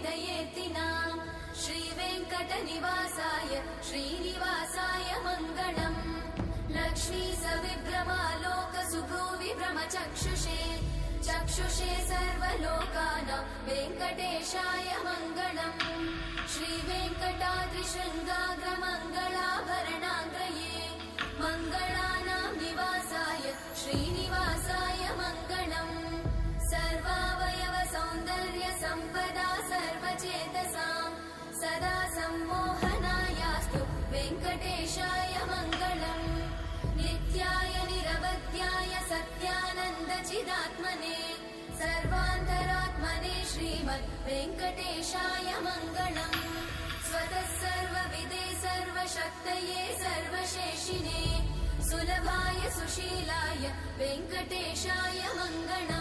हृदयेतिना श्रीवेङ्कटनिवासाय श्रीनिवासाय मङ्गलम् लक्ष्मी सविभ्रमालोकसुभ्रूविभ्रमचक्षुषे चक्षुषे सर्वलोकानां वेङ्कटेशाय मङ्गलम् श्रीवेङ्कटाद्रिशृङ्गाग्रमङ्गलाभरणाङ्गये मङ्गलानां निवासाय श्रीनिवासाय मङ्गलम् सर्वावयव सौन्दर्य सम्पदा सर्वचेतसां सदा सम्मोहनायास्तु वेङ्कटेशाय मङ्गलम् नित्याय निरवध्याय सत्यानन्दचिदात्मने सर्वान्तरात्मने श्रीमद् वेङ्कटेशाय मङ्गलम् स्वतः सर्वविदे सर्वशक्तये सर्वशेषिने सुलभाय सुशीलाय वेङ्कटेशाय मङ्गलम्।